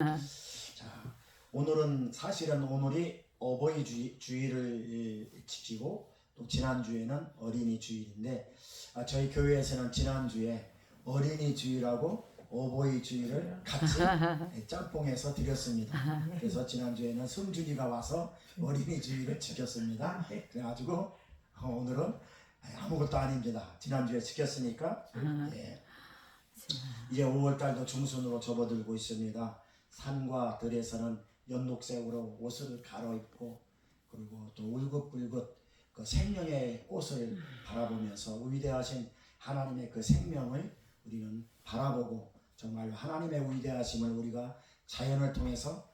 자, 오늘은 사실은 오늘이 어버이 주일을 지키고 또 지난주에는 어린이 주일인데 저희 교회에서는 지난주에 어린이 주일하고 어버이 주일을 같이 짬뽕해서 드렸습니다. 그래서 지난주에는 성준이가 와서 어린이 주일을 지켰습니다. 그래가지고 오늘은 아무것도 아닙니다. 지난주에 지켰으니까 예. 이제 5월달도 중순으로 접어들고 있습니다. 산과 들에서는 연록색으로 옷을 갈아입고 그리고 또 울긋불긋 그 생명의 꽃을 바라보면서 위대하신 하나님의 그 생명을 우리는 바라보고 정말 하나님의 위대하심을 우리가 자연을 통해서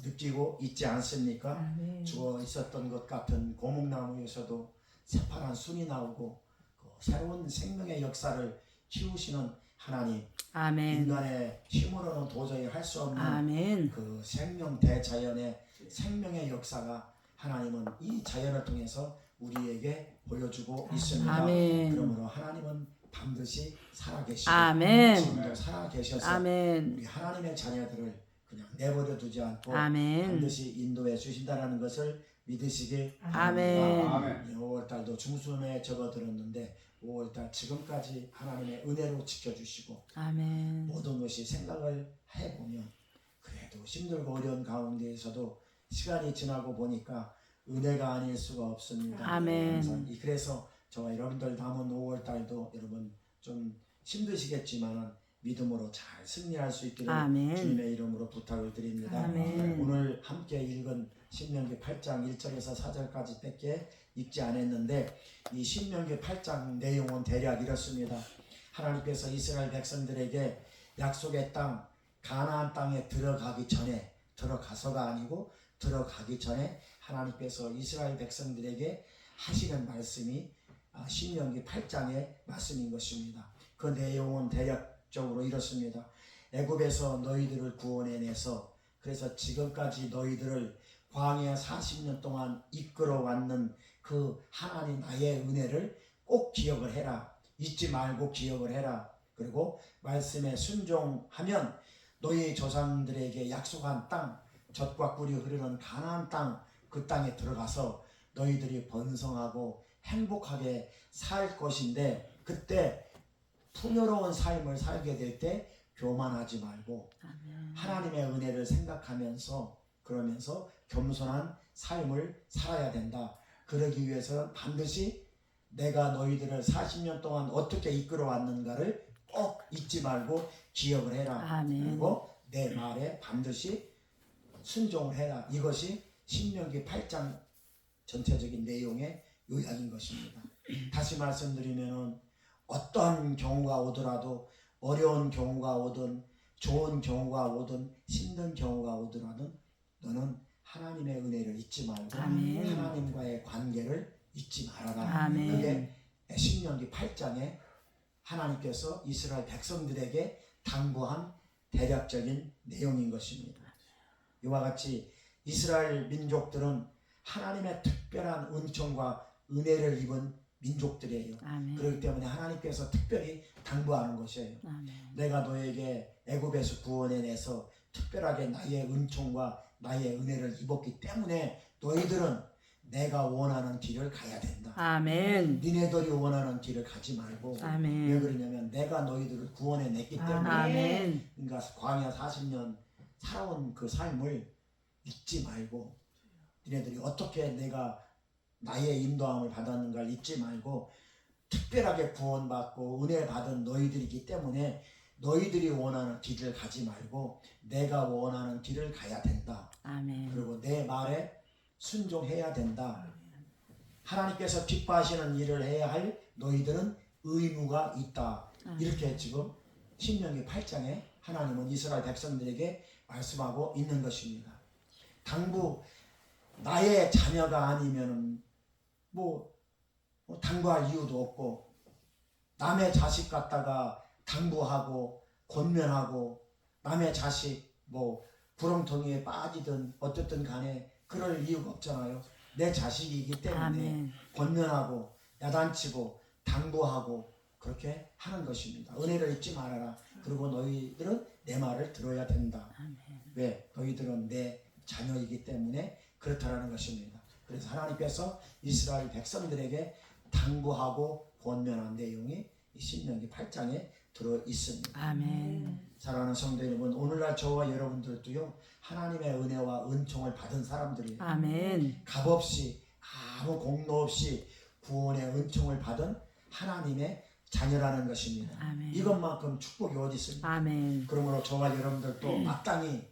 느끼고 있지 않습니까? 죽어 있었던 것 같은 고목나무에서도 새파란 순이 나오고 그 새로운 생명의 역사를 키우시는 하나님, 아멘. 인간의 힘으로는 도저히 할 수 없는 아멘. 그 생명 대자연의 생명의 역사가 하나님은 이 자연을 통해서 우리에게 보여주고 있습니다. 아멘. 그러므로 하나님은 반드시 살아계시고 아멘. 지금도 살아계셔서 아멘. 우리 하나님의 자녀들을 그냥 내버려 두지 않고 아멘. 반드시 인도해 주신다는 것을 믿으시길 아멘. 바랍니다. 5월달도 중순에 접어들었는데 5월달 지금까지 하나님의 은혜로 지켜주시고 아멘. 모든 것이 생각을 해보면 그래도 힘들고 어려운 가운데에서도 시간이 지나고 보니까 은혜가 아닐 수가 없습니다. 아멘. 그래서 저와 여러분들 남은 5월달도 여러분 좀 힘드시겠지만 믿음으로 잘 승리할 수 있기를 아멘. 주님의 이름으로 부탁을 드립니다. 아멘. 오늘 함께 읽은 신명기 8장 1절에서 4절까지 밖에 읽지 않았는데 이 신명기 8장 내용은 대략 이렇습니다. 하나님께서 이스라엘 백성들에게 약속의 땅 가나안 땅에 들어가기 전에 들어가서가 아니고 들어가기 전에 하나님께서 이스라엘 백성들에게 하시는 말씀이 신명기 8장의 말씀인 것입니다. 그 내용은 대략적으로 이렇습니다. 애굽에서 너희들을 구원해내서 그래서 지금까지 너희들을 광야 40년 동안 이끌어왔는 그 하나님 나의 은혜를 꼭 기억을 해라. 잊지 말고 기억을 해라. 그리고 말씀에 순종하면 너희 조상들에게 약속한 땅, 젖과 꿀이 흐르는 가나안 땅, 그 땅에 들어가서 너희들이 번성하고 행복하게 살 것인데 그때 풍요로운 삶을 살게 될 때 교만하지 말고 하나님의 은혜를 생각하면서 그러면서 겸손한 삶을 살아야 된다. 그러기 위해서는 반드시 내가 너희들을 40년 동안 어떻게 이끌어 왔는가를 꼭 잊지 말고 기억을 해라. 아멘. 그리고 내 말에 반드시 순종을 해라. 이것이 신명기 8장 전체적인 내용의 요약인 것입니다. 다시 말씀드리면 어떤 경우가 오더라도 어려운 경우가 오든 좋은 경우가 오든 힘든 경우가 오더라도 너는 하나님의 은혜를 잊지 말고 아멘. 하나님과의 관계를 잊지 말아라. 아멘. 그게 신명기 8장에 하나님께서 이스라엘 백성들에게 당부한 대략적인 내용인 것입니다. 이와 같이 이스라엘 민족들은 하나님의 특별한 은총과 은혜를 입은 민족들이에요. 아멘. 그렇기 때문에 하나님께서 특별히 당부하는 것이에요. 아멘. 내가 너에게 애굽에서 구원해내서 특별하게 나의 은총과 나의 은혜를 입었기 때문에 너희들은 내가 원하는 길을 가야 된다. 아멘. 니네들이 원하는 길을 가지 말고 아멘. 왜 그러냐면 내가 너희들을 구원해냈기 때문에 아멘. 그러니까 광야 40년 살아온 그 삶을 잊지 말고 니네들이 어떻게 내가 나의 인도함을 받았는가를 잊지 말고 특별하게 구원받고 은혜 받은 너희들이기 때문에 너희들이 원하는 길을 가지 말고 내가 원하는 길을 가야 된다. 아멘. 그리고 내 말에 순종해야 된다. 하나님께서 기뻐하시는 일을 해야 할 너희들은 의무가 있다. 이렇게 지금 신명기 8장에 하나님은 이스라엘 백성들에게 말씀하고 있는 것입니다. 당부 나의 자녀가 아니면 당부할 이유도 없고 남의 자식 갖다가 당부하고 권면하고 남의 자식 구렁텅이에 빠지든 어쨌든 간에 그럴 이유가 없잖아요. 내 자식이기 때문에 아멘. 권면하고 야단치고 당부하고 그렇게 하는 것입니다. 은혜를 잊지 말아라. 그리고 너희들은 내 말을 들어야 된다. 아멘. 왜? 너희들은 내 자녀이기 때문에 그렇다라는 것입니다. 그래서 하나님께서 이스라엘 백성들에게 당부하고 권면한 내용이 이 신명기 8장에 들어 있습니다. 아멘. 사랑하는 성도 여러분, 오늘날 저와 여러분들도요 하나님의 은혜와 은총을 받은 사람들이에요. 아멘. 값없이 아무 공로 없이 구원의 은총을 받은 하나님의 자녀라는 것입니다. 아멘. 이것만큼 축복이 어디 있습니까? 아멘. 그러므로 저와 여러분들도 마땅히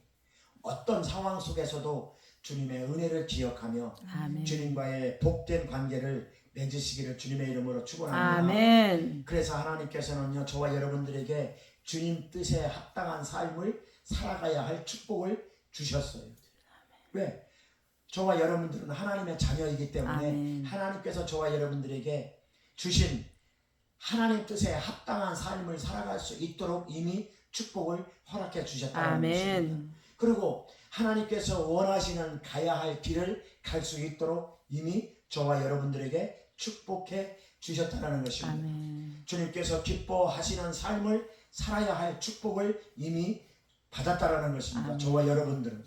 어떤 상황 속에서도 주님의 은혜를 기억하며 아멘. 주님과의 복된 관계를 맺으시기를 주님의 이름으로 축원합니다. 아멘. 그래서 하나님께서는요 저와 여러분들에게 주님 뜻에 합당한 삶을 살아가야 할 축복을 주셨어요. 왜? 저와 여러분들은 하나님의 자녀이기 때문에 아멘. 하나님께서 저와 여러분들에게 주신 하나님 뜻에 합당한 삶을 살아갈 수 있도록 이미 축복을 허락해 주셨다는 것입니다. 아멘. 그리고 하나님께서 원하시는 가야 할 길을 갈 수 있도록 이미 저와 여러분들에게 축복해 주셨다는 것입니다. 아멘. 주님께서 기뻐하시는 삶을 살아야 할 축복을 이미 받았다라는 것입니다. 아멘. 저와 여러분들은.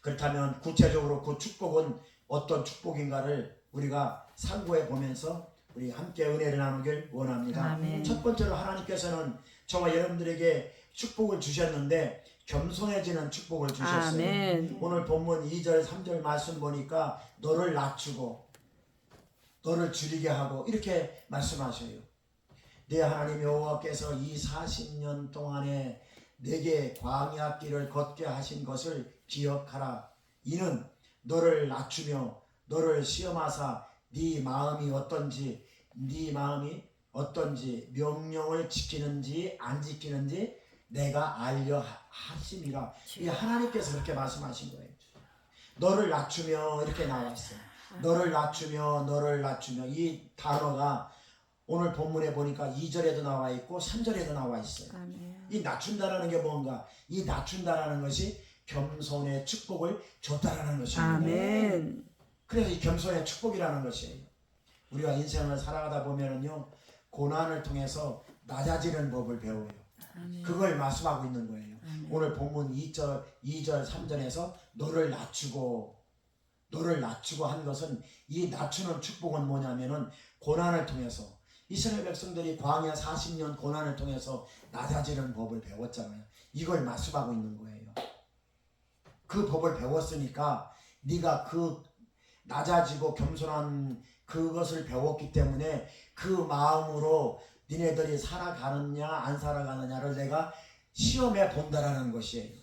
그렇다면 구체적으로 그 축복은 어떤 축복인가를 우리가 상고해 보면서 우리 함께 은혜를 나누길 원합니다. 아멘. 첫 번째로 하나님께서는 저와 여러분들에게 축복을 주셨는데 겸손해지는 축복을 주셨어요. 아멘. 오늘 본문 2절 3절 말씀 보니까 너를 낮추고 너를 줄이게 하고 이렇게 말씀하셔요. 내 하나님 여호와께서 이 40년 동안에 내게 광야 길을 걷게 하신 것을 기억하라. 이는 너를 낮추며 너를 시험하사 네 마음이 어떤지 명령을 지키는지 안 지키는지 내가 알려 하심이라. 이 하나님께서 그렇게 말씀하신 거예요. 너를 낮추며 이렇게 나와 있어요. 너를 낮추며 이 단어가 오늘 본문에 보니까 2절에도 나와 있고 3절에도 나와 있어요. 아멘. 이 낮춘다라는 게 뭔가? 이 낮춘다라는 것이 겸손의 축복을 줬다라는 것입니다. 아멘. 그래서 이 겸손의 축복이라는 것이에요. 우리가 인생을 살아가다 보면은요 고난을 통해서 낮아지는 법을 배워요. 아멘. 그걸 말씀하고 있는 거예요. 아멘. 오늘 본문 2절 3절에서 너를 낮추고 한 것은 이 낮추는 축복은 뭐냐면은 고난을 통해서 이스라엘 백성들이 광야 40년 고난을 통해서 낮아지는 법을 배웠잖아요. 이걸 말씀하고 있는 거예요. 그 법을 배웠으니까 네가 그 낮아지고 겸손한 그것을 배웠기 때문에 그 마음으로 니네들이 살아가느냐 안 살아가느냐를 내가 시험해 본다라는 것이에요.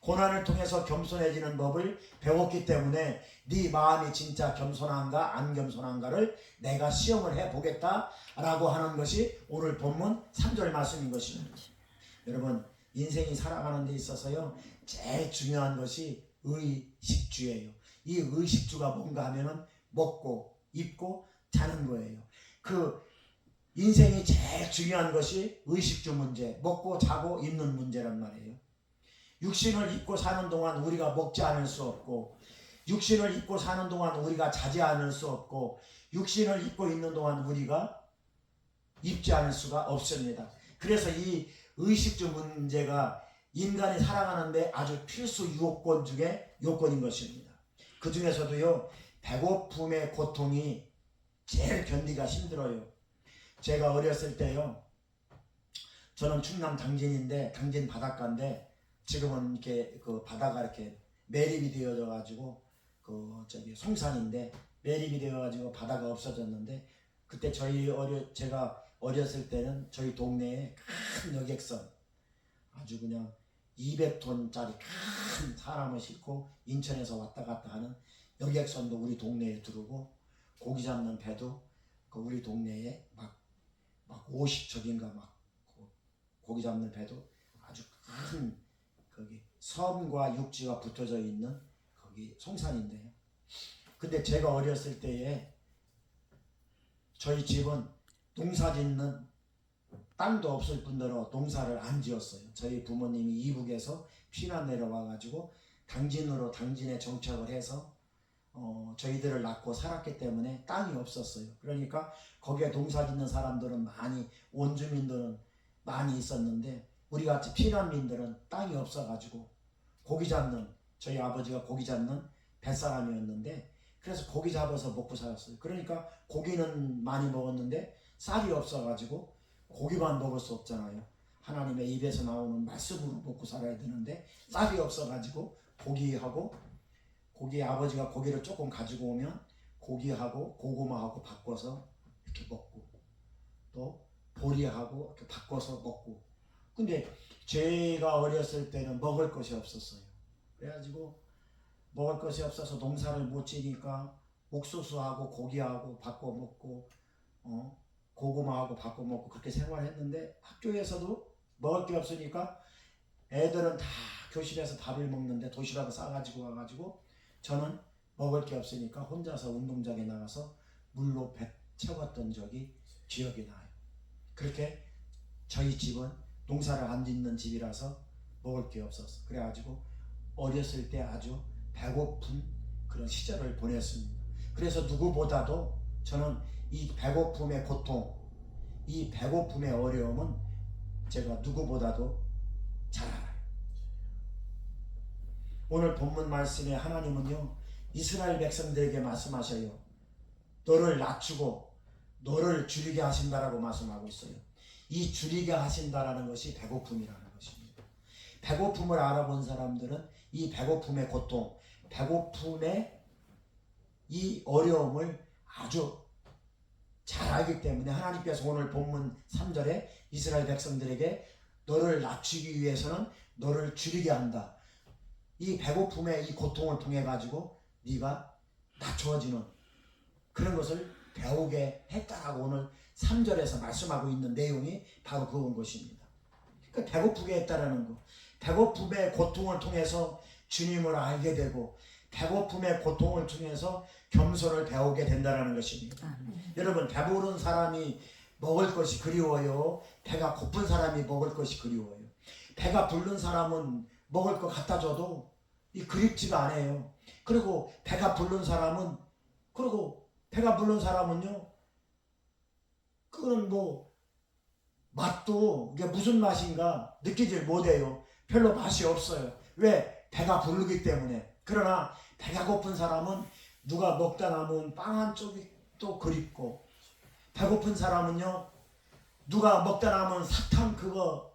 고난을 통해서 겸손해지는 법을 배웠기 때문에 네 마음이 진짜 겸손한가 안 겸손한가를 내가 시험을 해보겠다라고 하는 것이 오늘 본문 3절 말씀인 것입니다. 여러분 인생이 살아가는 데 있어서요 제일 중요한 것이 의식주예요. 이 의식주가 뭔가 하면은 먹고 입고 자는 거예요. 그 인생이 제일 중요한 것이 의식주 문제, 먹고 자고 입는 문제란 말이에요. 육신을 입고 사는 동안 우리가 먹지 않을 수 없고 육신을 입고 사는 동안 우리가 자지 않을 수 없고 육신을 입고 있는 동안 우리가 입지 않을 수가 없습니다. 그래서 이 의식주 문제가 인간이 살아가는데 아주 필수 요건 중에 요건인 것입니다. 그 중에서도요 배고픔의 고통이 제일 견디기가 힘들어요. 제가 어렸을 때요 저는 충남 당진인데 당진 바닷가인데 지금은 이렇게 그 바다가 이렇게 매립이 되어져 가지고 그 저기 송산인데 매립이 되어 가지고 바다가 없어졌는데 그때 제가 어렸을 때는 저희 동네에 큰 여객선 아주 그냥 200톤짜리 큰 사람을 싣고 인천에서 왔다 갔다 하는 여객선도 우리 동네에 들어오고 고기 잡는 배도 그 우리 동네에 막 50척인가 막 고기 잡는 배도 아주 큰 거기 섬과 육지가 붙어져 있는 거기 송산인데요. 근데 제가 어렸을 때에 저희 집은 농사 짓는 땅도 없을 뿐더러 농사를 안 지었어요. 저희 부모님이 이북에서 피난 내려와 가지고 당진에 정착을 해서 저희들을 낳고 살았기 때문에 땅이 없었어요. 그러니까 거기에 농사 짓는 사람들은 원주민들은 많이 있었는데 우리 같이 피난민들은 땅이 없어가지고 고기 잡는, 저희 아버지가 고기 잡는 뱃사람이었는데 그래서 고기 잡아서 먹고 살았어요. 그러니까 고기는 많이 먹었는데 쌀이 없어가지고 고기만 먹을 수 없잖아요. 하나님의 입에서 나오는 말씀으로 먹고 살아야 되는데 쌀이 없어가지고 고기 아버지가 고기를 조금 가지고 오면 고기하고 고구마하고 바꿔서 이렇게 먹고 또 보리하고 이렇게 바꿔서 먹고. 근데 제가 어렸을 때는 먹을 것이 없었어요. 그래가지고 먹을 것이 없어서 농사를 못 지니까 옥수수하고 고기하고 바꿔 먹고 고구마하고 바꿔 먹고 그렇게 생활했는데 학교에서도 먹을 게 없으니까 애들은 다 교실에서 밥을 먹는데 도시락을 싸가지고 와가지고 저는 먹을 게 없으니까 혼자서 운동장에 나가서 물로 배 채웠던 적이 기억이 나요. 그렇게 저희 집은 농사를 안 짓는 집이라서 먹을 게 없었어. 그래가지고 어렸을 때 아주 배고픈 그런 시절을 보냈습니다. 그래서 누구보다도 저는 이 배고픔의 고통, 이 배고픔의 어려움은 제가 누구보다도 잘 알아요. 오늘 본문 말씀에 하나님은요 이스라엘 백성들에게 말씀하셔요. 너를 낮추고 너를 줄이게 하신다라고 말씀하고 있어요. 이 줄이게 하신다라는 것이 배고픔이라는 것입니다. 배고픔을 알아본 사람들은 이 배고픔의 고통, 배고픔의 이 어려움을 아주 잘 알기 때문에 하나님께서 오늘 본문 3절에 이스라엘 백성들에게 너를 낮추기 위해서는 너를 줄이게 한다. 이 배고픔의 이 고통을 통해 가지고 네가 낮춰지는 그런 것을 배우게 했다라고 오늘 3절에서 말씀하고 있는 내용이 바로 그런 것입니다. 그러니까 배고프게 했다라는 거. 배고픔의 고통을 통해서 주님을 알게 되고 배고픔의 고통을 통해서 겸손을 배우게 된다는 것입니다. 여러분 배부른 사람이 먹을 것이 그리워요. 배가 고픈 사람이 먹을 것이 그리워요. 배가 부른 사람은 먹을 것 갖다 줘도 그립지가 않아요. 그리고 배가 부른 사람은요 그건 뭐 맛도 이게 무슨 맛인가 느끼질 못해요. 별로 맛이 없어요. 왜? 배가 부르기 때문에. 그러나 배가 고픈 사람은 누가 먹다 남은 빵 한 쪽이 또 그립고, 배고픈 사람은요 누가 먹다 남은 사탕, 그거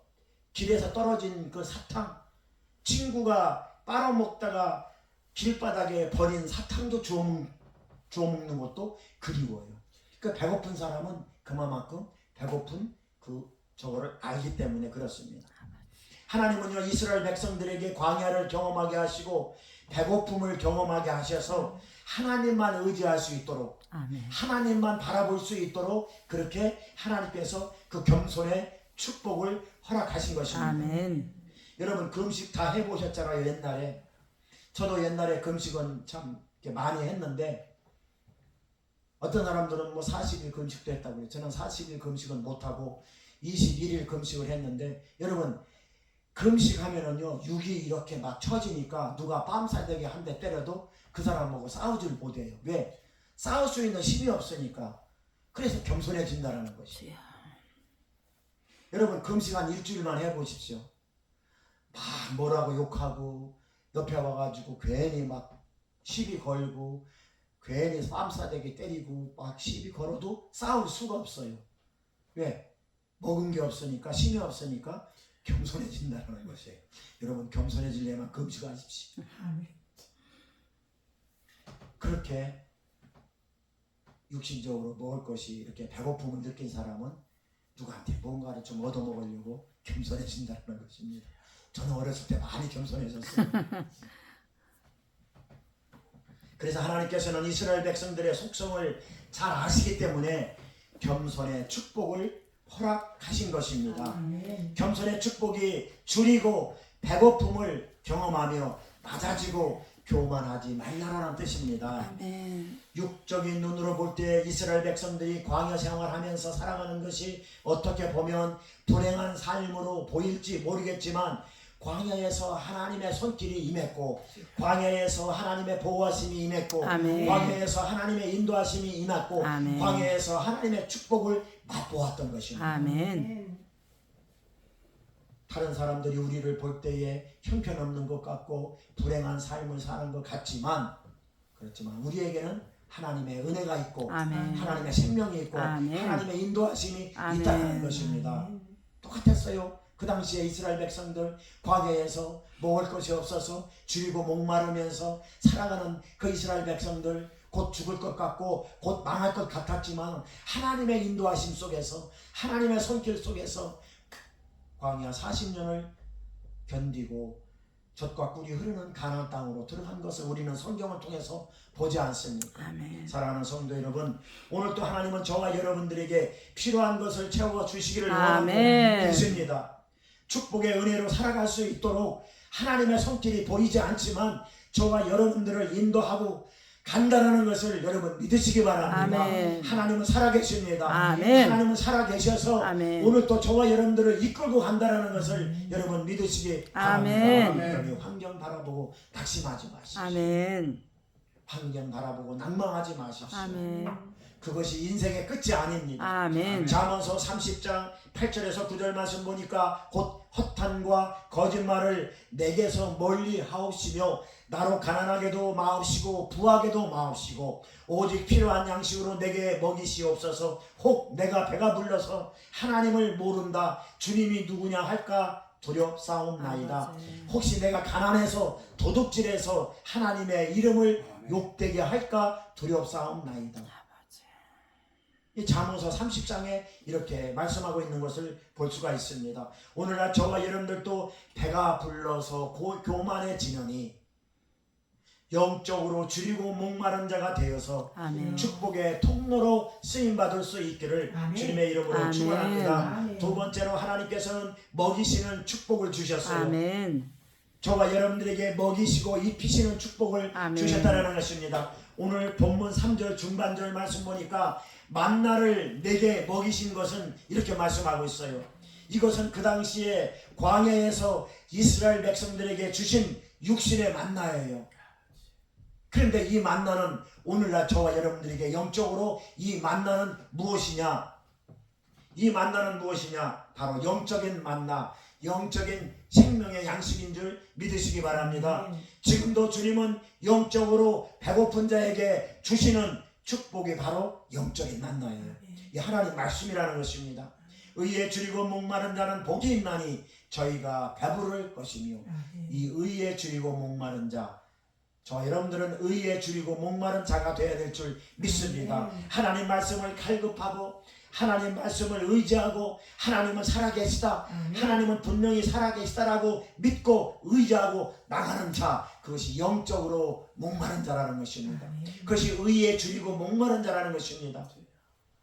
길에서 떨어진 그 사탕, 친구가 빨아먹다가 길바닥에 버린 사탕도 주워 먹는 것도 그리워요. 그러니까 배고픈 사람은 그만큼 배고픈 저거를 알기 때문에 그렇습니다. 하나님은요 이스라엘 백성들에게 광야를 경험하게 하시고 배고픔을 경험하게 하셔서 하나님만 의지할 수 있도록, 하나님만 바라볼 수 있도록 그렇게 하나님께서 그 겸손의 축복을 허락하신 것입니다. 아멘. 여러분 금식 다 해보셨잖아요. 옛날에 저도 옛날에 금식은 참 많이 했는데 어떤 사람들은 뭐 40일 금식도 했다고요. 저는 40일 금식은 못하고 21일 금식을 했는데, 여러분 금식하면은요 육이 이렇게 막 처지니까 누가 뺨살되게 한 대 때려도 그 사람하고 싸우질 못해요. 왜? 싸울 수 있는 힘이 없으니까. 그래서 겸손해진다는 것이에요. 여러분 금식 한 일주일만 해보십시오. 막 뭐라고 욕하고 옆에 와가지고 괜히 막 시비 걸고 괜히 뺨싸대기 때리고 막 시비 걸어도 싸울 수가 없어요. 왜? 먹은 게 없으니까, 힘이 없으니까 겸손해진다는 것이에요. 여러분 겸손해지려면 금식하십시오. 그렇게 육신적으로 먹을 것이 이렇게 배고픔을 느낀 사람은 누구한테 뭔가를 좀 얻어먹으려고 겸손해진다는 것입니다. 저는 어렸을 때 많이 겸손해졌어요. 그래서 하나님께서는 이스라엘 백성들의 속성을 잘 아시기 때문에 겸손의 축복을 허락하신 것입니다. 겸손의 축복이 줄이고 배고픔을 경험하며 낮아지고 교만하지 말라라는 뜻입니다. 아멘. 육적인 눈으로 볼 때 이스라엘 백성들이 광야 생활하면서 살아가는 것이 어떻게 보면 불행한 삶으로 보일지 모르겠지만 광야에서 하나님의 손길이 임했고, 광야에서 하나님의 보호하심이 임했고, 아멘. 광야에서 하나님의 인도하심이 임했고, 아멘. 광야에서 하나님의 축복을 맛보았던 것입니다. 아멘. 다른 사람들이 우리를 볼 때에 형편없는 것 같고 불행한 삶을 사는 것 같지만, 그렇지만 우리에게는 하나님의 은혜가 있고 아멘. 하나님의 생명이 있고 아멘. 하나님의 인도하심이 아멘. 있다는 것입니다. 똑같았어요. 그 당시에 이스라엘 백성들 광야에서 먹을 것이 없어서 줄이고 목마르면서 살아가는 그 이스라엘 백성들, 곧 죽을 것 같고 곧 망할 것 같았지만 하나님의 인도하심 속에서, 하나님의 손길 속에서 광야 40년을 견디고 젖과 꿀이 흐르는 가나안 땅으로 들어간 것을 우리는 성경을 통해서 보지 않습니까? 아멘. 사랑하는 성도 여러분, 오늘 또 하나님은 저와 여러분들에게 필요한 것을 채워 주시기를 아멘. 원하고 믿습니다. 축복의 은혜로 살아갈 수 있도록 하나님의 손길이 보이지 않지만 저와 여러분들을 인도하고 간다라는 것을 여러분 믿으시기 바랍니다. 아멘. 하나님은 살아계십니다. 아멘. 하나님은 살아계셔서 아멘. 오늘 또 저와 여러분들을 이끌고 간다라는 것을 여러분 믿으시기 아멘. 바랍니다. 여러분 환경 바라보고 낙심하지 마십시오. 아멘. 환경 바라보고 낭망하지 마십시오. 아멘. 그것이 인생의 끝이 아닙니다. 아멘. 잠언서 30장 8절에서 9절 말씀 보니까 곧 허탄과 거짓말을 내게서 멀리 하옵시며 나로 가난하게도 마옵시고 부하게도 마옵시고 오직 필요한 양식으로 내게 먹이시옵소서. 혹 내가 배가 불러서 하나님을 모른다 주님이 누구냐 할까 두렵사옵나이다. 혹시 내가 가난해서 도둑질해서 하나님의 이름을 욕되게 할까 두렵사옵나이다. 이 잠언서 30장에 이렇게 말씀하고 있는 것을 볼 수가 있습니다. 오늘날 저와 여러분들도 배가 불러서 교만해지느니 영적으로 줄이고 목마른 자가 되어서 아멘. 축복의 통로로 쓰임받을 수 있기를 아멘. 주님의 이름으로 아멘. 축원합니다. 아멘. 두 번째로 하나님께서는 먹이시는 축복을 주셨어요. 아멘. 저와 여러분들에게 먹이시고 입히시는 축복을 아멘. 주셨다는 것입니다. 오늘 본문 3절 중반절 말씀 보니까 만나를 내게 먹이신 것은 이렇게 말씀하고 있어요. 이것은 그 당시에 광야에서 이스라엘 백성들에게 주신 육신의 만나예요. 그런데 이 만나는 오늘날 저와 여러분들에게 영적으로 이 만나는 무엇이냐? 이 만나는 무엇이냐? 바로 영적인 만나, 영적인 생명의 양식인 줄 믿으시기 바랍니다. 지금도 주님은 영적으로 배고픈 자에게 주시는 축복이 바로 영적인 만나예요. 이 하나님 말씀이라는 것입니다. 의에 줄이고 목마른 자는 복이 있나니 저희가 배부를 것이며, 이 의에 줄이고 목마른 자, 저 여러분들은 의에 줄이고 목마른 자가 되어야 될 줄 믿습니다. 하나님 말씀을 갈급하고 하나님 말씀을 의지하고 하나님은 살아계시다, 하나님은 분명히 살아계시다라고 믿고 의지하고 나가는 자, 그것이 영적으로 목마른 자라는 것입니다. 그것이 의에 줄이고 목마른 자라는 것입니다.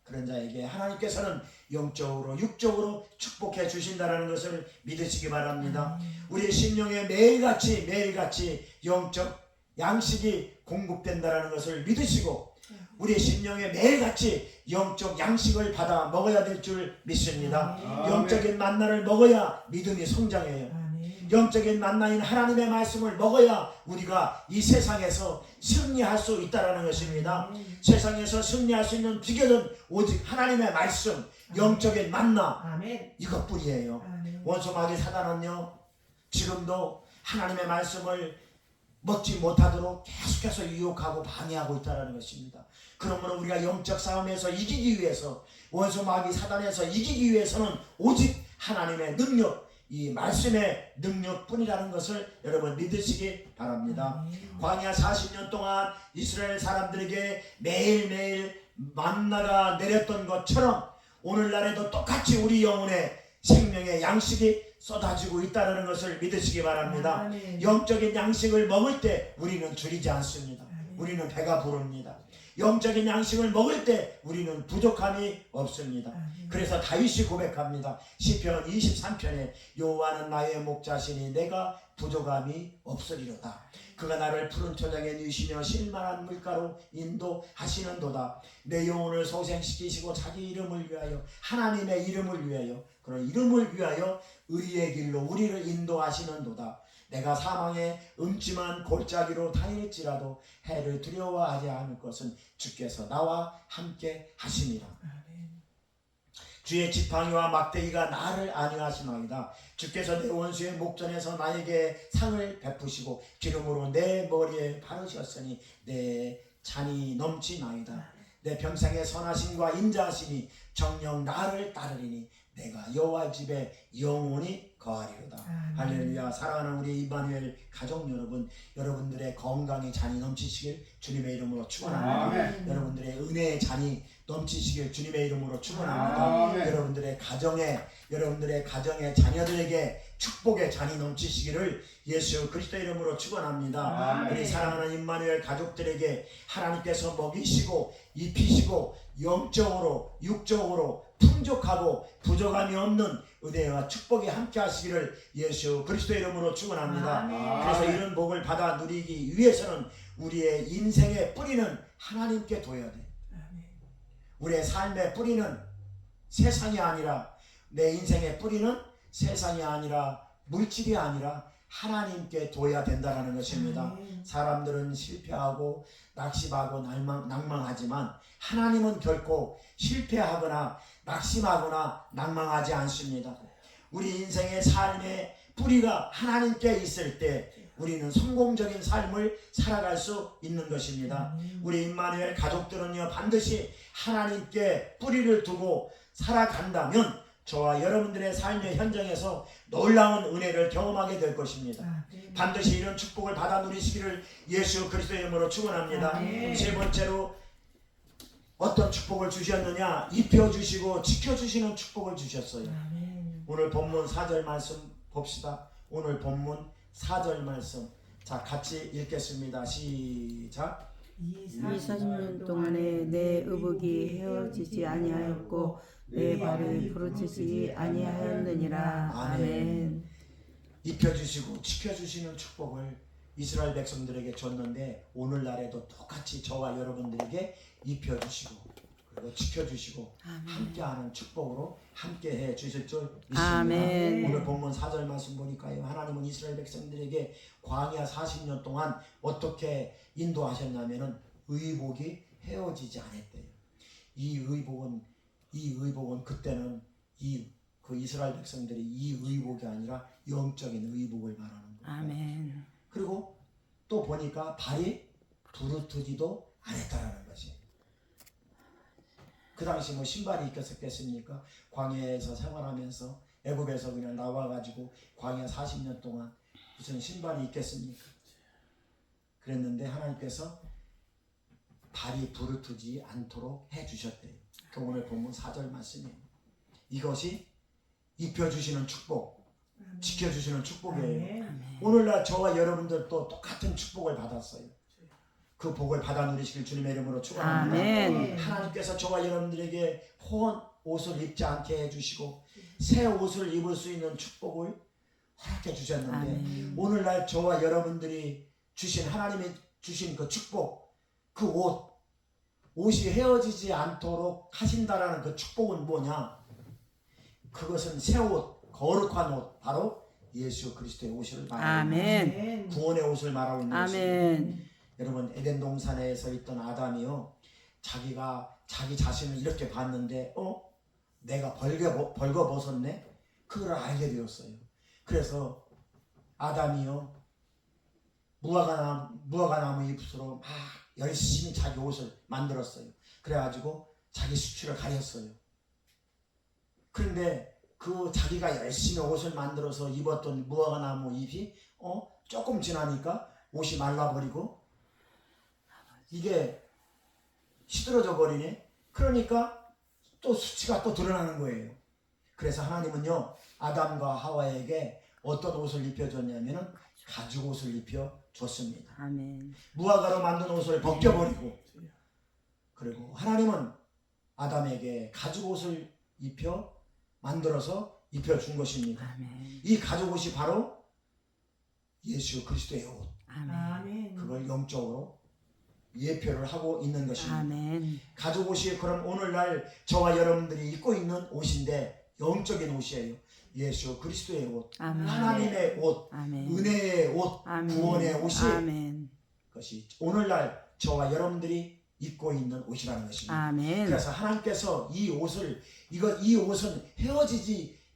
그런 자에게 하나님께서는 영적으로 육적으로 축복해 주신다는 것을 믿으시기 바랍니다. 우리의 심령에 매일같이 영적 양식이 공급된다는 것을 믿으시고 우리의 심령에 매일같이 영적 양식을 받아 먹어야 될 줄 믿습니다. 영적인 만나를 먹어야 믿음이 성장해요. 영적인 만나인 하나님의 말씀을 먹어야 우리가 이 세상에서 승리할 수 있다는 것입니다. 세상에서 승리할 수 있는 비결은 오직 하나님의 말씀, 영적인 만나, 이것뿐이에요. 원수 마귀 사단은요, 지금도 하나님의 말씀을 먹지 못하도록 계속해서 유혹하고 방해하고 있다는 것입니다. 그러므로 우리가 영적 싸움에서 이기기 위해서, 원수 마귀 사단에서 이기기 위해서는 오직 하나님의 능력, 이 말씀의 능력뿐이라는 것을 여러분 믿으시기 바랍니다. 광야 40년 동안 이스라엘 사람들에게 매일매일 만나가 내렸던 것처럼 오늘날에도 똑같이 우리 영혼에 생명의 양식이 쏟아지고 있다는 것을 믿으시기 바랍니다. 영적인 양식을 먹을 때 우리는 줄이지 않습니다. 우리는 배가 부릅니다. 영적인 양식을 먹을 때 우리는 부족함이 없습니다. 그래서 다윗이 고백합니다. 시편 23편에 여호와는 나의 목자시니 내가 부족함이 없으리로다. 그가 나를 푸른 초장에 누시며 실만한 물가로 인도하시는도다. 내 영혼을 소생시키시고 자기 이름을 위하여, 하나님의 이름을 위하여, 그런 이름을 위하여 의의 길로 우리를 인도하시는도다. 내가 사망의 음침한 골짜기로 다닐지라도 해를 두려워하지 않을 것은 주께서 나와 함께 하시니라. 주의 지팡이와 막대기가 나를 안위하시나이다. 주께서 내 원수의 목전에서 나에게 상을 베푸시고 기름으로 내 머리에 바르셨으니 내 잔이 넘치나이다. 내 평생의 선하심과 인자하심이 정녕 나를 따르리니 내가 여호와 집에 영원히 거하리로다. 할렐루야. 사랑하는 우리 이마누엘 가족 여러분, 여러분들의 건강의 잔이 넘치시길 주님의 이름으로 축원합니다. 여러분들의 은혜의 잔이 넘치시길 주님의 이름으로 축원합니다. 여러분들의 가정의 자녀들에게 축복의 잔이 넘치시기를 예수 그리스도 이름으로 축원합니다. 우리 사랑하는 임마누엘 가족들에게 하나님께서 먹이시고 입히시고 영적으로 육적으로 풍족하고 부족함이 없는 은혜와 축복이 함께 하시기를 예수 그리스도 이름으로 축원합니다. 그래서 이런 복을 받아 누리기 위해서는 우리의 인생의 뿌리는 하나님께 둬야 돼. 우리의 삶의 뿌리는 세상이 아니라, 내 인생의 뿌리는 세상이 아니라 물질이 아니라 하나님께 둬야 된다는 것입니다. 사람들은 실패하고 낙심하고 낭망하지만 하나님은 결코 실패하거나 낙심하거나 낭망하지 않습니다. 우리 인생의 삶의 뿌리가 하나님께 있을 때 우리는 성공적인 삶을 살아갈 수 있는 것입니다. 우리 임마누엘 가족들은요, 반드시 하나님께 뿌리를 두고 살아간다면 저와 여러분들의 삶의 현장에서 놀라운 은혜를 경험하게 될 것입니다. 반드시 이런 축복을 받아 누리시기를 예수 그리스도의 이름으로 축원합니다. 세 번째로 어떤 축복을 주셨느냐? 입혀주시고 지켜주시는 축복을 주셨어요. 오늘 본문 4절 말씀 봅시다. 오늘 본문 4절 말씀, 자 같이 읽겠습니다. 시작. 이 40년 동안에 내 의복이 헤어지지 아니하였고 내 발이 부러지지 아니하였느니라. 아멘. 입혀주시고 지켜주시는 축복을 이스라엘 백성들에게 줬는데 오늘날에도 똑같이 저와 여러분들에게 입혀주시고 그리고 지켜주시고 함께하는 축복으로 함께해 주실 줄 믿습니다. 아멘. 오늘 본문 4절 말씀 보니까요, 하나님은 이스라엘 백성들에게 광야 40년 동안 어떻게 인도하셨냐면은 의복이 헤어지지 않았대요. 이 의복은 그때는 그 이스라엘 백성들이 이 의복이 아니라 영적인 의복을 말하는 거예요. 아멘. 그리고 또 보니까 발이 부르트지도 않았다라는 것이. 그 당시 뭐 신발이 있겠습니까? 광야에서 생활하면서 애굽에서 그냥 나와가지고 광야 40년 동안 무슨 신발이 있겠습니까? 그랬는데 하나님께서 발이 부르트지 않도록 해주셨대요. 그 오늘 본문 4절 말씀이에요. 이것이 입혀주시는 축복, 지켜주시는 축복이에요. 오늘날 저와 여러분들도 똑같은 축복을 받았어요. 그 복을 받아 누리시길 주님의 이름으로 축원합니다. 아멘. 하나님께서 저와 여러분들에게 포한 옷을 입지 않게 해주시고 새 옷을 입을 수 있는 축복을 허락해 주셨는데 아멘. 오늘날 저와 여러분들이 주신 하나님이 주신 그 축복, 그 옷이 헤어지지 않도록 하신다라는 그 축복은 뭐냐? 그것은 새 옷, 거룩한 옷, 바로 예수 그리스도의 옷을 말하고 아멘. 구원의 옷을 말하고 있는 것입니다. 아멘. 여러분, 에덴 동산에서 있던 아담이요, 자기 자신을 이렇게 봤는데 내가 벌거벗었네? 그걸 알게 되었어요. 그래서 아담이요, 무화과나무 잎으로 막 열심히 자기 옷을 만들었어요. 그래가지고 자기 수치를 가렸어요. 그런데 그 자기가 열심히 옷을 만들어서 입었던 무화과나무 잎이 조금 지나니까 옷이 말라버리고 이게 시들어져 버리네. 그러니까 또 수치가 또 드러나는 거예요. 그래서 하나님은요, 아담과 하와에게 어떤 옷을 입혀줬냐면은 가죽 옷을 입혀줬습니다. 아멘. 무화과로 만든 옷을 벗겨버리고, 그리고 하나님은 아담에게 가죽 옷을 만들어서 입혀준 것입니다. 아멘. 이 가죽 옷이 바로 예수 그리스도의 옷. 아멘. 그걸 영적으로 예표를 하고 있는 것입니다. 아멘. 가죽 옷이 그럼 오늘날 저와 여러분들이 입고 있는 옷인데 영적인 옷이에요. 예수 그리스도의 옷, 아멘. 하나님의 옷, 아멘. 은혜의 옷, 아멘. 구원의 옷이 아멘. 것이 오늘날 저와 여러분들이 입고 있는 옷이라는 것입니다. 아멘. 그래서 하나님께서 이 옷은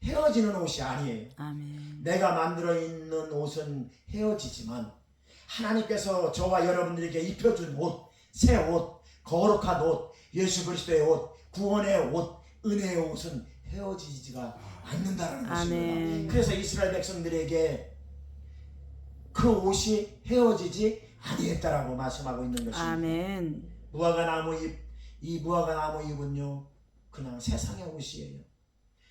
헤어지는 옷이 아니에요. 아멘. 내가 만들어 있는 옷은 헤어지지만 하나님께서 저와 여러분들에게 입혀준 옷, 새 옷, 거룩한 옷, 예수 그리스도의 옷, 구원의 옷, 은혜의 옷은 헤어지지가 않는다는 것입니다. 아멘. 그래서 이스라엘 백성들에게 그 옷이 헤어지지 아니했다라고 말씀하고 있는 것입니다. 아멘. 이 무화과 나무 잎은요 그냥 세상의 옷이에요.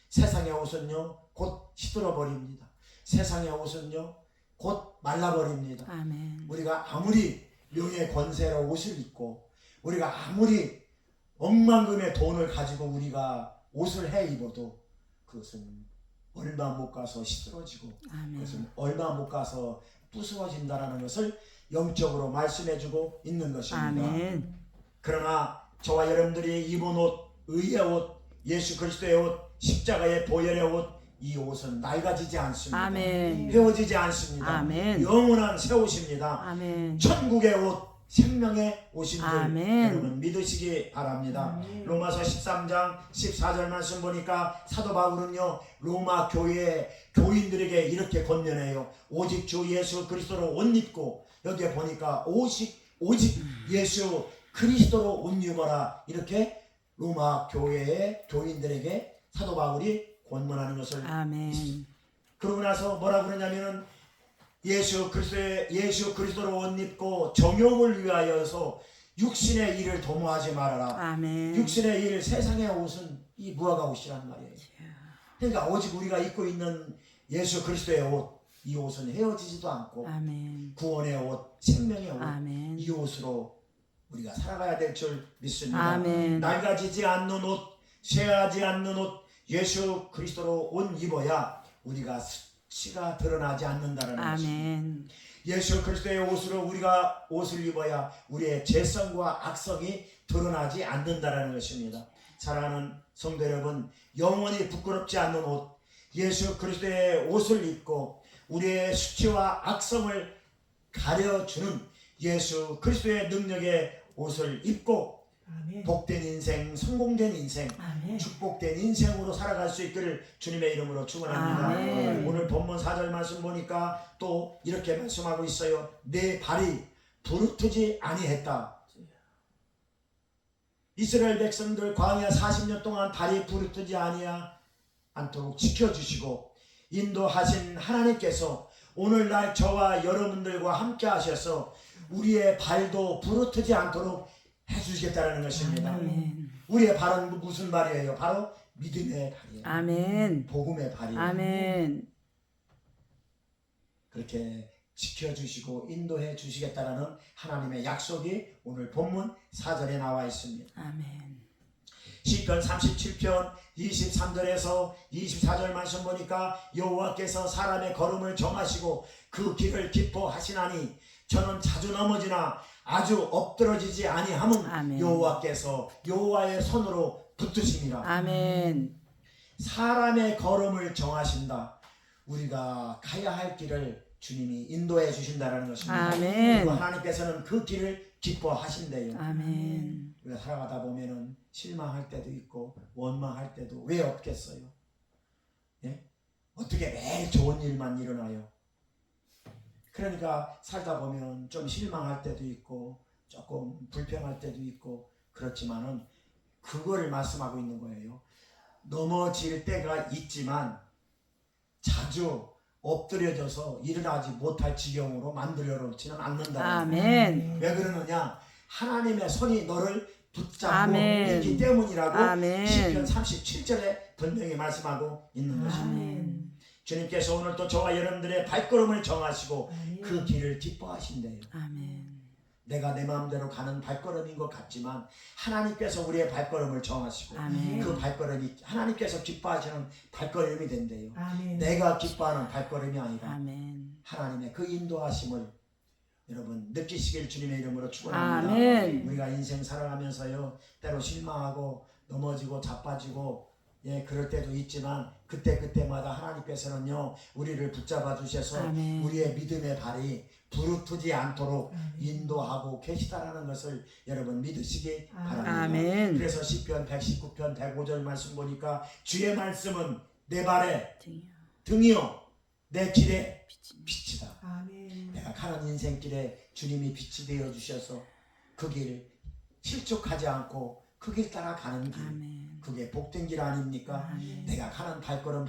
세상의 옷은요 곧 시들어 버립니다. 세상의 옷은요 곧 말라 버립니다. 아멘. 우리가 아무리 명예 권세로 옷을 입고 우리가 아무리 억만금의 돈을 가지고 우리가 옷을 해 입어도 그것은 얼마 못 가서 시들어지고 아멘. 그것은 얼마 못 가서 부스러진다라는 것을 영적으로 말씀해주고 있는 것입니다. 아멘. 그러나 저와 여러분들이 입은 옷, 의의 옷, 예수 그리스도의 옷, 십자가의 보혈의 옷, 이 옷은 낡아지지 않습니다. 아멘. 헤어지지 않습니다. 아멘. 영원한 새 옷입니다. 아멘. 천국의 옷, 생명의 옷인 줄 아멘. 여러분 믿으시기 바랍니다. 아멘. 로마서 13장 14절 말씀 보니까 사도 바울은요 로마 교회의 교인들에게 이렇게 권면해요. 오직 주 예수 그리스도로 옷 입고 여기에 보니까 오직 예수 그리스도로 옷 입어라 이렇게 로마 교회의 교인들에게 사도 바울이 권면하는 것을 아멘. 그러고 나서 뭐라 그러냐면은 예수 그리스도로 옷 입고 정욕을 위하여서 육신의 일을 도모하지 말아라. 아멘. 육신의 일, 세상의 옷은 이 무화과 옷이란 말이에요. 그러니까 오직 우리가 입고 있는 예수 그리스도의 옷, 이 옷은 헤어지지도 않고 아멘. 구원의 옷, 생명의 옷, 아멘. 이 옷으로 우리가 살아가야 될 줄 믿습니다. 아멘. 낡아지지 않는 옷, 쇠하지 않는 옷, 예수 그리스도로 옷 입어야 우리가 수치가 드러나지 않는다는 것입니다. 아멘. 예수 그리스도의 옷으로 우리가 옷을 입어야 우리의 죄성과 악성이 드러나지 않는다는 것입니다. 사랑하는 성도 여러분, 영원히 부끄럽지 않는 옷, 예수 그리스도의 옷을 입고 우리의 수치와 악성을 가려주는 예수 그리스도의 능력의 옷을 입고 아멘. 복된 인생, 성공된 인생, 아멘. 축복된 인생으로 살아갈 수 있기를 주님의 이름으로 축원합니다. 아멘. 오늘 본문 4절 말씀 보니까 또 이렇게 말씀하고 있어요. 내 발이 부르트지 아니했다. 이스라엘 백성들 광야 40년 동안 발이 부르트지 않도록 지켜주시고 인도하신 하나님께서 오늘날 저와 여러분들과 함께 하셔서 우리의 발도 부르트지 않도록 해주시겠다는 것입니다. 아멘. 우리의 발은 무슨 발이에요? 바로 믿음의 발이에요. 아멘. 복음의 발이에요. 아멘. 그렇게 지켜주시고 인도해 주시겠다는 하나님의 약속이 오늘 본문 4절에 나와 있습니다. 아멘. 시편 37편 23절에서 24절 말씀 보니까 여호와께서 사람의 걸음을 정하시고 그 길을 기뻐하시나니 저는 자주 넘어지나 아주 엎드러지지 아니함은 아멘. 여호와께서 여호와의 손으로 붙드심이라. 아멘. 사람의 걸음을 정하신다. 우리가 가야 할 길을 주님이 인도해 주신다는 것입니다. 아멘. 그리고 하나님께서는 그 길을 기뻐하신대요. 아멘. 우리가 살아가다 보면은 실망할 때도 있고 원망할 때도 왜 없겠어요? 예? 어떻게 매일 좋은 일만 일어나요? 그러니까 살다 보면 좀 실망할 때도 있고 조금 불평할 때도 있고 그렇지만은 그거를 말씀하고 있는 거예요. 넘어질 때가 있지만 자주 엎드려져서 일어나지 못할 지경으로 만들어 놓지는 않는다. 아멘. 왜 그러느냐? 하나님의 손이 너를 붙잡고 아멘. 있기 때문이라고 아멘. 시편 37절에 분명히 말씀하고 있는 것입니다. 아멘. 주님께서 오늘 또 저와 여러분들의 발걸음을 정하시고 아멘. 그 길을 기뻐하신대요. 아멘. 내가 내 마음대로 가는 발걸음인 것 같지만 하나님께서 우리의 발걸음을 정하시고 아멘. 그 발걸음이 하나님께서 기뻐하시는 발걸음이 된대요. 아멘. 내가 기뻐하는 발걸음이 아니라 아멘. 하나님의 그 인도하심을 여러분 느끼시길 주님의 이름으로 축원합니다. 아멘. 우리가 인생 살아가면서요 때로 실망하고 넘어지고 자빠지고 예, 그럴 때도 있지만 그때마다 하나님께서는요 우리를 붙잡아 주셔서 아멘. 우리의 믿음의 발이 부르트지 않도록 인도하고 계시다라는 것을 여러분 믿으시기 바랍니다. 아멘. 그래서 시편 119편 105절 말씀 보니까 주의 말씀은 내 발에 등이요 내 길에 빛이다. 아멘. 내가 가는 인생길에 주님이 빛이 되어 주셔서 그 길 실족하지 않고 그 길 따라 가는 길, 아멘. 그게 복된 길 아닙니까? 아멘. 내가 가는 발걸음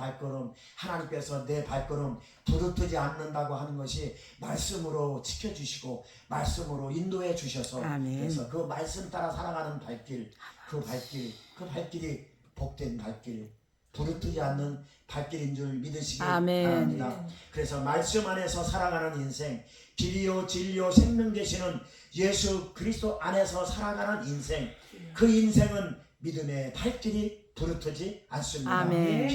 하나님께서 내 발걸음 부르트지 않는다고 하는 것이 말씀으로 지켜주시고 말씀으로 인도해 주셔서 아멘. 그래서 그 말씀 따라 살아가는 발길, 그 발길이 복된 발길, 부르트지 않는 발길인 줄 믿으시기 아멘. 바랍니다. 그래서 말씀 안에서 살아가는 인생, 길이요 진리요 생명 되시는 예수 그리스도 안에서 살아가는 인생, 그 인생은 믿음의 발길이 부르트지 않습니다. 아멘.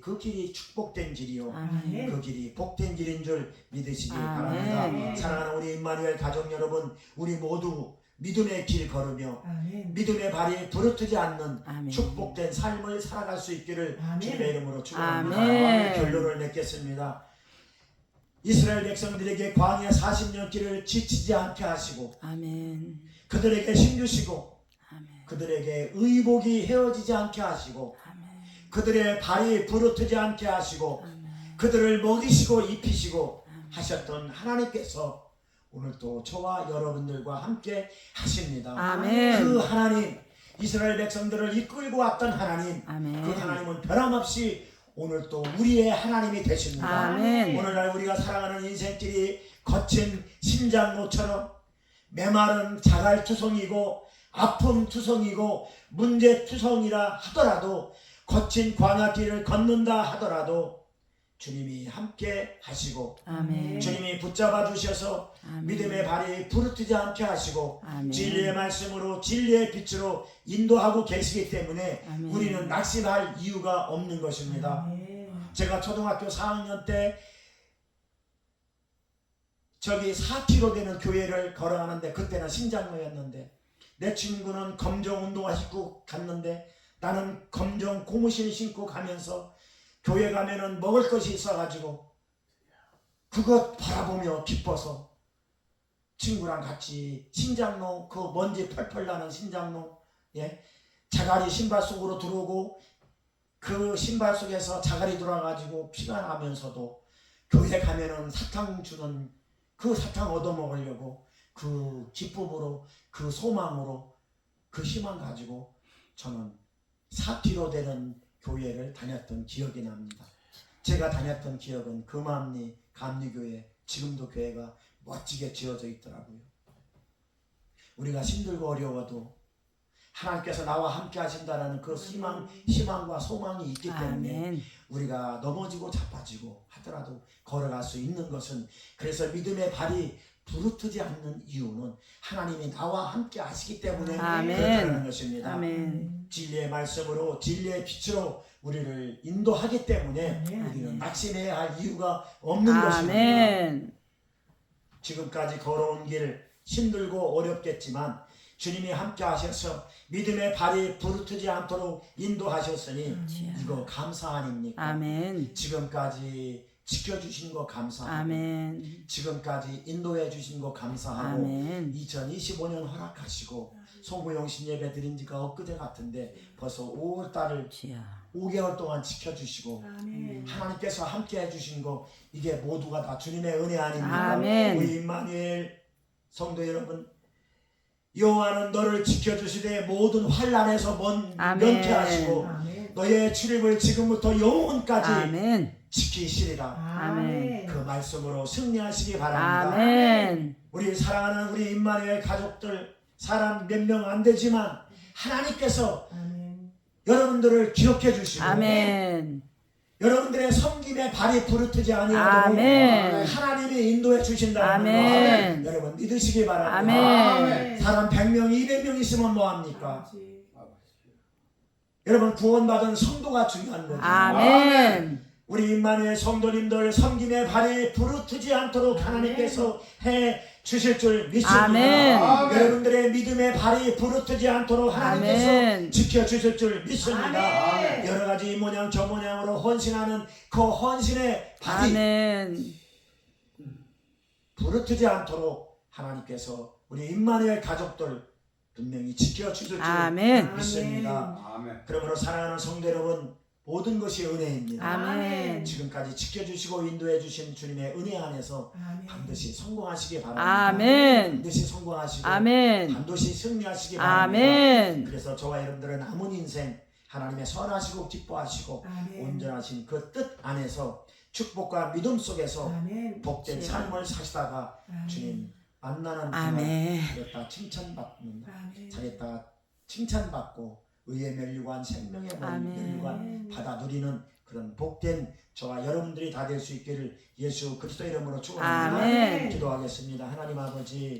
그 길이 축복된 길이요, 아멘. 그 길이 복된 길인 줄 믿으시기 아멘. 바랍니다. 사랑하는 우리 임마누엘 가족 여러분, 우리 모두 믿음의 길 걸으며 아멘. 믿음의 발이 부르트지 않는 아멘. 축복된 삶을 살아갈 수 있기를 아멘. 주님의 이름으로 축원합니다. 아멘. 결론을 맺겠습니다. 이스라엘 백성들에게 광야 40년 길을 지치지 않게 하시고 아멘. 그들에게 힘주시고 아멘. 그들에게 의복이 헤어지지 않게 하시고 아멘. 그들의 발이 부르트지 않게 하시고 아멘. 그들을 먹이시고 입히시고 하셨던 하나님께서 오늘 또 저와 여러분들과 함께 하십니다. 아멘. 그 하나님, 이스라엘 백성들을 이끌고 왔던 하나님, 아멘. 그 하나님은 변함없이 오늘 또 우리의 하나님이 되십니다. 아멘. 오늘날 우리가 살아가는 인생길이 거친 심장로처럼 메마른 자갈투성이고 아픔투성이고 문제투성이라 하더라도 거친 광야길을 걷는다 하더라도 주님이 함께 하시고 아멘. 주님이 붙잡아 주셔서 아멘. 믿음의 발이 부르트지 않게 하시고 아멘. 진리의 말씀으로 진리의 빛으로 인도하고 계시기 때문에 아멘. 우리는 낙심할 이유가 없는 것입니다. 제가 초등학교 4학년 때 저기 4km 되는 교회를 걸어가는데 그때는 신장로였는데 내 친구는 검정 운동화 신고 갔는데 나는 검정 고무신 신고 가면서 교회 가면은 먹을 것이 있어가지고 그것 바라보며 기뻐서 친구랑 같이 신장로 그 먼지 펄펄 나는 신장로 자갈이 신발 속으로 들어오고 그 신발 속에서 자갈이 들어와가지고 피가 나면서도 교회 가면은 사탕 주는 그 사탕 얻어먹으려고 그 기쁨으로 그 소망으로 그 희망 가지고 저는 4km 되는 교회를 다녔던 기억이 납니다. 제가 다녔던 기억은 금암리 감리교회, 지금도 교회가 멋지게 지어져 있더라고요. 우리가 힘들고 어려워도 하나님께서 나와 함께 하신다는 그 희망과 소망이 있기 때문에 아멘. 우리가 넘어지고 자빠지고 하더라도 걸어갈 수 있는 것은, 그래서 믿음의 발이 부르트지 않는 이유는 하나님이 나와 함께 하시기 때문에 아멘. 그렇다는 것입니다. 아멘. 진리의 말씀으로 진리의 빛으로 우리를 인도하기 때문에 아멘. 우리는 낙심해야 할 이유가 없는 것입니다. 아멘. 지금까지 걸어온 길 힘들고 어렵겠지만 주님이 함께 하셔서 믿음의 발이 부르트지 않도록 인도하셨으니 이거 감사 아닙니까? 아멘. 지금까지 지켜주신 거 감사하고 아멘. 지금까지 인도해 주신 거 감사하고 아멘. 2025년 허락하시고 송구영신 예배 드린 지가 엊그제 같은데 벌써 5월달을 주야. 5개월 동안 지켜주시고 아멘. 하나님께서 함께 해주신 거 이게 모두가 다 주님의 은혜 아닙니까? 아멘. 우리 임마누엘 성도 여러분, 여호와는 너를 지켜주시되 모든 환난에서 아멘. 면케하시고 아멘. 너의 출입을 지금부터 영원까지 아멘. 지키시리라. 아멘. 그 말씀으로 승리하시기 바랍니다. 아멘. 우리 사랑하는 우리 임마누엘 가족들, 사람 몇 명 안 되지만 하나님께서 아멘. 여러분들을 기억해 주시고 아멘. 여러분들의 섬김의 발이 부르트지 아니하도록 아멘. 하나님이 인도해 주신다는 아멘. 거 여러분 믿으시기 바랍니다. 아멘. 사람 100명, 200명 있으면 뭐합니까? 여러분 구원받은 성도가 중요한 거죠. 아멘. 우리 임마누엘 성도님들 섬김의 발이 부르트지 않도록 하나님께서 해 주실 줄 믿습니다. 아멘. 여러분들의 믿음의 발이 부르트지 않도록 하나님께서 아멘. 지켜주실 줄 믿습니다. 아멘. 여러 가지 이 모양 저 모양으로 헌신하는 그 헌신의 발이 아멘. 부르트지 않도록 하나님께서 우리 임마누엘 가족들 분명히 지켜주실 줄 아멘. 믿습니다. 아멘. 그러므로 사랑하는 성도 여러분, 모든 것이 은혜입니다. 아멘. 지금까지 지켜주시고 인도해 주신 주님의 은혜 안에서 아멘. 반드시 성공하시기 바랍니다. 아멘. 반드시 성공하시고 아멘. 반드시 승리하시기 바랍니다. 아멘. 그래서 저와 여러분들은 남은 인생 하나님의 선하시고 기뻐하시고 아멘. 온전하신 그 뜻 안에서 축복과 믿음 속에서 아멘. 복된 네. 삶을 사시다가 아멘. 주님 만나는 그날 아멘. 잘했다 칭찬받는다. 아멘. 잘했다 칭찬받고 의의 멸류관 생명의 아멘. 멸류관 받아 누리는 그런 복된 저와 여러분들이 다 될 수 있기를 예수 그리스도 이름으로 축원합니다. 아멘. 기도하겠습니다. 하나님 아버지